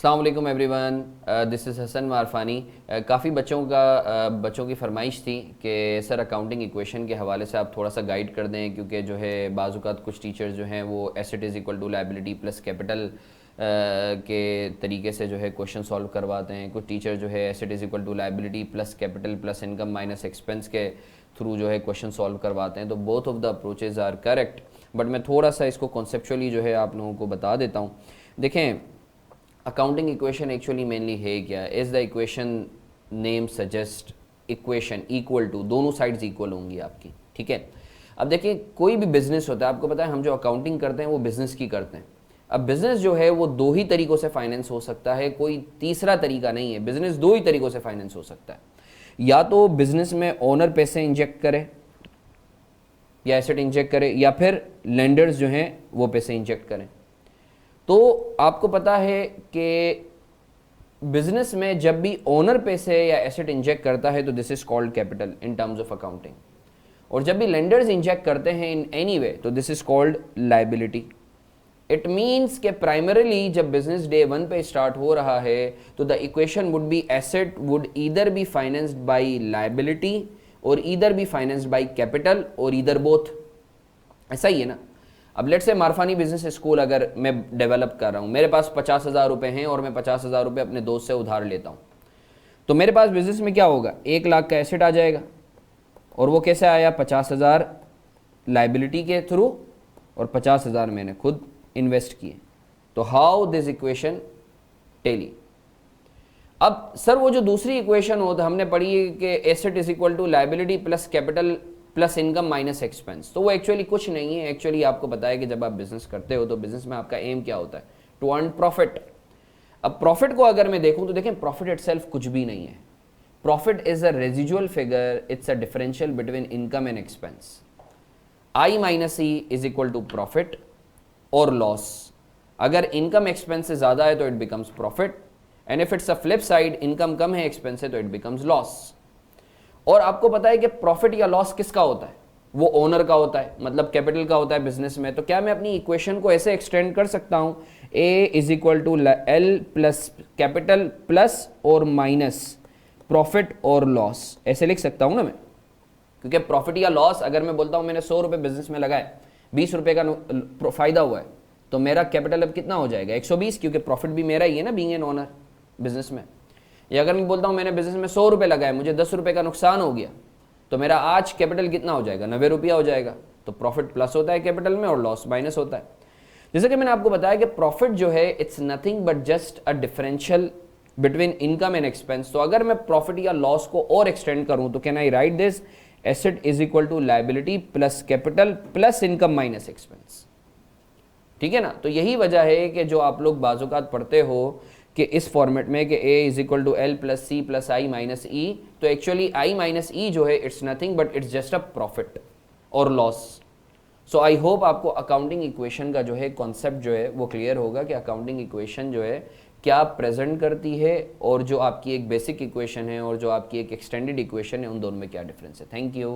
अस्सलाम वालेकुम everyone, this is Hasan मारफानी। काफ़ी बच्चों की फरमाइश थी कि सर अकाउंटिंग इक्वेशन के हवाले से आप थोड़ा सा गाइड कर दें, क्योंकि जो है बाज़-औक़ात कुछ टीचर्स जो हैं वो asset is equal to liability plus capital के तरीके से जो है क्वेश्चन सॉल्व करवाते हैं। कुछ टीचर जो है asset is equal to liability plus capital plus income minus expense के थ्रू जो है क्वेश्चन सॉल्व करवाते हैं। तो both of the approaches are correct, but मैं थोड़ा सा इसको कॉन्सेप्चुअली जो है आप लोगों को बता देता हूँ। देखें, अकाउंटिंग इक्वेशन एक्चुअली मेनली है क्या? Is the equation name suggest equation equal to, दोनों साइड्स इक्वल होंगी आपकी, ठीक है। अब देखिए, कोई भी बिजनेस होता है, आपको पता है हम जो अकाउंटिंग करते हैं वो बिजनेस की करते हैं। अब बिजनेस जो है वो दो ही तरीक़ों से फाइनेंस हो सकता है, कोई तीसरा तरीका नहीं है। बिजनेस दो ही तरीक़ों से फाइनेंस हो सकता है, या तो बिजनेस में ओनर पैसे इंजेक्ट करे या एसेट इंजेक्ट करे, या फिर लेंडर्स जो हैं वो पैसे इंजेक्ट करें। तो आपको पता है कि बिजनेस में जब भी ओनर पैसे या एसेट इंजेक्ट करता है तो this is called capital in terms of accounting, और जब भी लेंडर्स इंजेक्ट करते हैं इन एनी वे तो this is called liability. It means के प्राइमरीली जब बिजनेस डे 1 पे स्टार्ट हो रहा है तो the equation would be asset would either be financed by liability और either be financed by capital और ईदर बोथ। ऐसा ही है ना। अब लेट्स से मारफानी बिजनेस स्कूल अगर मैं डेवलप कर रहा हूँ, मेरे पास 50,000 रुपये हैं और मैं 50,000 रुपये अपने दोस्त से उधार लेता हूँ, तो मेरे पास बिजनेस में क्या होगा? 1 लाख का एसेट आ जाएगा, और वो कैसे आया? 50,000 लायबिलिटी के थ्रू और 50,000 मैंने खुद इन्वेस्ट किए। तो हाउ दिस इक्वेशन टेली। अब सर वो जो दूसरी इक्वेशन हो तो हमने पढ़ी है कि asset is equal to liability plus capital plus income minus expense. तो वो एक्चुअली कुछ नहीं है। एक्चुअली आपको पता है कि जब आप बिजनेस करते हो तो बिजनेस में आपका एम क्या होता है? To earn profit. अब प्रॉफिट को अगर मैं देखूं तो देखें, प्रॉफिट इटसेल्फ कुछ भी नहीं है। Profit is a residual figure, it's a differential between income and expense. I minus E is equal to profit और लॉस। अगर इनकम एक्सपेंस से ज्यादा है तो it becomes profit, and if it's a flip side, income कम है expense है तो इट बिकम्स लॉस। और आपको पता है कि प्रॉफिट या लॉस किसका होता है? वो ओनर का होता है, मतलब कैपिटल का होता है बिजनेस में। तो क्या मैं अपनी इक्वेशन को ऐसे एक्सटेंड कर सकता हूं, A is equal to L plus capital plus और माइनस प्रॉफिट और लॉस, ऐसे लिख सकता हूं ना मैं? क्योंकि प्रॉफिट या लॉस अगर मैं बोलता हूं मैंने 100 रुपये बिजनेस में लगाए, 20 रुपये का फायदा हुआ है, तो मेरा कैपिटल अब कितना हो जाएगा? 120, क्योंकि प्रॉफिट भी मेरा ही है ना बीइंग एन ओनर बिजनेस में। या अगर मैं बोलता हूँ मैंने बिजनेस में 100 रुपये लगाए, मुझे 10 रुपये का नुकसान हो गया, तो मेरा आज कैपिटल कितना हो जाएगा? 90 रुपया हो जाएगा। तो प्रॉफिट प्लस होता है कैपिटल में और लॉस माइनस होता है। जैसे कि मैंने आपको बताया कि प्रॉफिट जो है it's nothing but just a differential between income and expense. तो अगर मैं प्रॉफिट या लॉस को और एक्सटेंड करूं तो can I write this asset is equal to liability plus capital plus income minus expense, ठीक है ना। तो यही वजह है कि जो आप लोग बाज़-औक़ात पढ़ते हो कि इस फॉर्मेट में कि A is equal to L plus C plus I minus E, तो एक्चुअली आई माइनस ई जो है it's nothing but it's just a profit और लॉस। सो आई होप आपको अकाउंटिंग इक्वेशन का जो है कॉन्सेप्ट जो है वो क्लियर होगा कि अकाउंटिंग इक्वेशन जो है क्या प्रेजेंट करती है, और जो आपकी एक बेसिक इक्वेशन है और जो आपकी एक एक्सटेंडेड इक्वेशन है उन दोनों में क्या डिफरेंस है। Thank you.